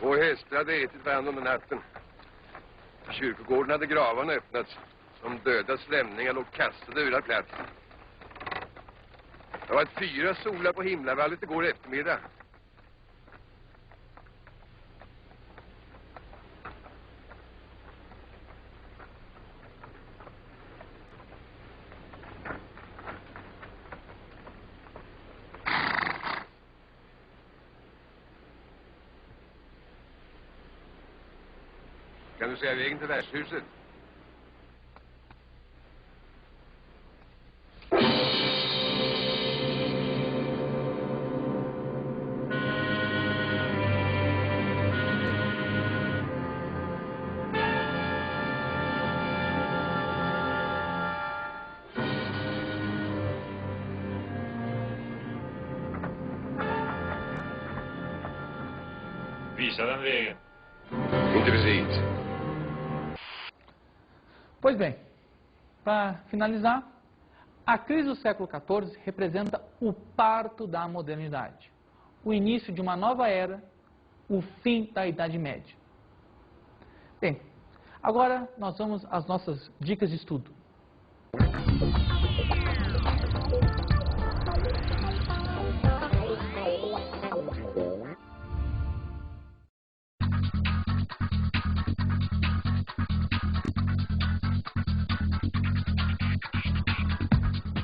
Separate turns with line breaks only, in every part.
Vår hästar hade ätit varandra under natten. På kyrkogården hade gravarna öppnats. De dödas lämningar låg kastade över platsen. Det var 4 solar på himlavallet igår eftermiddag. Kan du säga vägen till värdshuset?
Visa den vägen.
Inte precis.
Pois bem, para finalizar, a crise do século XIV representa o parto da modernidade, o início de uma nova era, o fim da Idade Média. Bem, agora nós vamos às nossas dicas de estudo.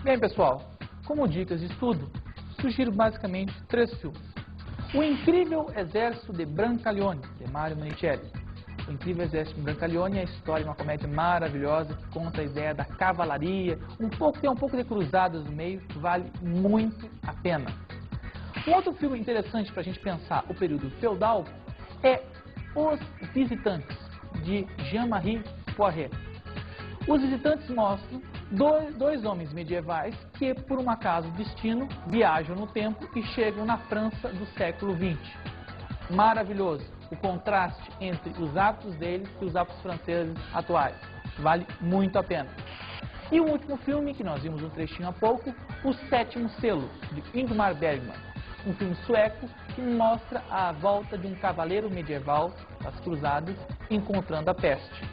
Bem, pessoal, como dicas de estudo, sugiro basicamente 3 filmes. O Incrível Exército de Brancaleone, de Mario Monicelli. O Incrível Exército de Brancaleone é a história de uma comédia maravilhosa que conta a ideia da cavalaria, tem um pouco de cruzadas no meio, que vale muito a pena. Um outro filme interessante para a gente pensar o período feudal é Os Visitantes, de Jean-Marie Poiret. Os Visitantes mostram dois homens medievais que, por um acaso destino, viajam no tempo e chegam na França do século XX. Maravilhoso o contraste entre os hábitos deles e os hábitos franceses atuais. Vale muito a pena. E o último filme, que nós vimos um trechinho há pouco, O Sétimo Selo, de Ingmar Bergman. Um filme sueco que mostra a volta de um cavaleiro medieval das cruzadas encontrando a peste.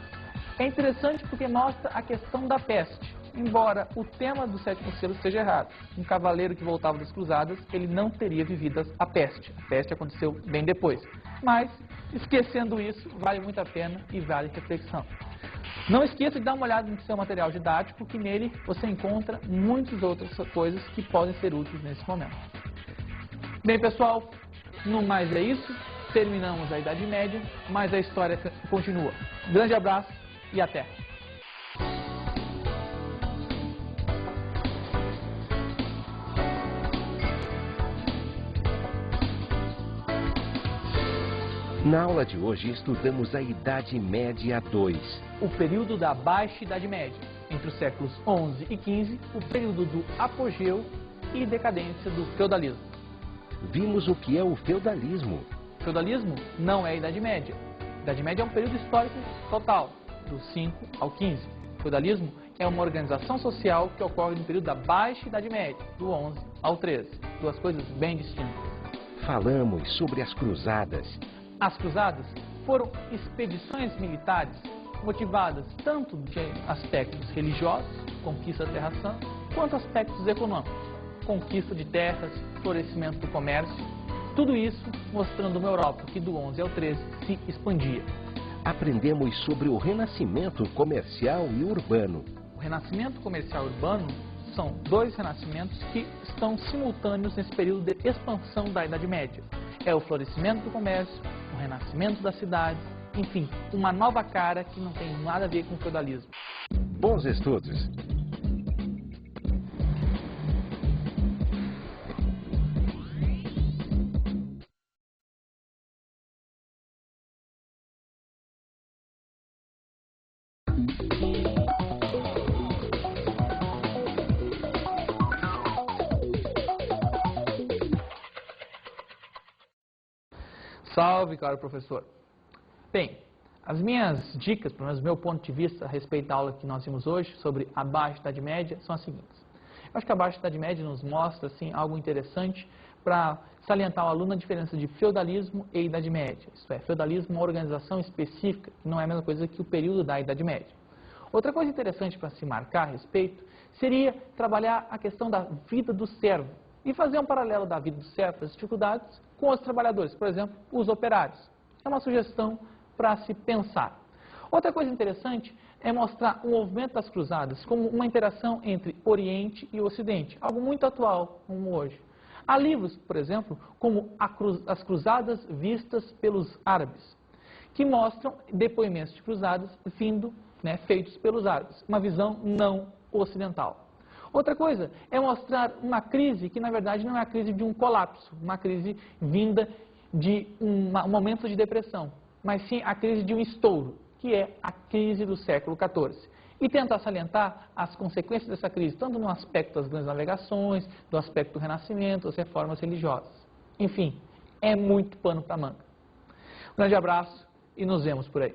É interessante porque mostra a questão da peste. Embora o tema do Sétimo Selo esteja errado, um cavaleiro que voltava das cruzadas, ele não teria vivido a peste. A peste aconteceu bem depois. Mas, esquecendo isso, vale muito a pena e vale reflexão. Não esqueça de dar uma olhada no seu material didático, que nele você encontra muitas outras coisas que podem ser úteis nesse momento. Bem, pessoal, no mais é isso. Terminamos a Idade Média, mas a história continua. Grande abraço e até!
Na aula de hoje estudamos a Idade Média II.
O período da Baixa Idade Média, entre os séculos XI e XV, o período do apogeu e decadência do feudalismo.
Vimos o que é o feudalismo.
O feudalismo não é a Idade Média. A Idade Média é um período histórico total, do 5 ao 15. O feudalismo é uma organização social que ocorre no período da Baixa Idade Média, do 11 ao 13. Duas coisas bem distintas.
Falamos sobre as cruzadas.
As cruzadas foram expedições militares motivadas tanto de aspectos religiosos, conquista da Terra Santa, quanto aspectos econômicos, conquista de terras, florescimento do comércio, tudo isso mostrando uma Europa que do 11 ao 13 se expandia.
Aprendemos sobre o renascimento comercial e urbano.
O renascimento comercial e urbano são 2 renascimentos que estão simultâneos nesse período de expansão da Idade Média. É o florescimento do comércio, o renascimento das cidades, enfim, uma nova cara que não tem nada a ver com o feudalismo.
Bons estudos!
Salve, caro professor! Bem, as minhas dicas, pelo menos do meu ponto de vista a respeito da aula que nós vimos hoje sobre a Baixa Idade Média, são as seguintes. Eu acho que a Baixa Idade Média nos mostra assim, algo interessante para salientar ao aluno a diferença de feudalismo e Idade Média. Isto é, feudalismo é uma organização específica, que não é a mesma coisa que o período da Idade Média. Outra coisa interessante para se marcar a respeito seria trabalhar a questão da vida do servo e fazer um paralelo da vida do servo, das dificuldades, com os trabalhadores, por exemplo, os operários. É uma sugestão para se pensar. Outra coisa interessante é mostrar o movimento das cruzadas como uma interação entre Oriente e Ocidente, algo muito atual, como hoje. Há livros, por exemplo, como As Cruzadas Vistas pelos Árabes, que mostram depoimentos de cruzadas feitos pelos árabes, uma visão não ocidental. Outra coisa é mostrar uma crise que, na verdade, não é a crise de um colapso, uma crise vinda de um momento de depressão, mas sim a crise de um estouro, que é a crise do século XIV. E tentar salientar as consequências dessa crise, tanto no aspecto das grandes navegações, do aspecto do Renascimento, das reformas religiosas. Enfim, é muito pano para manga. Um grande abraço e nos vemos por aí.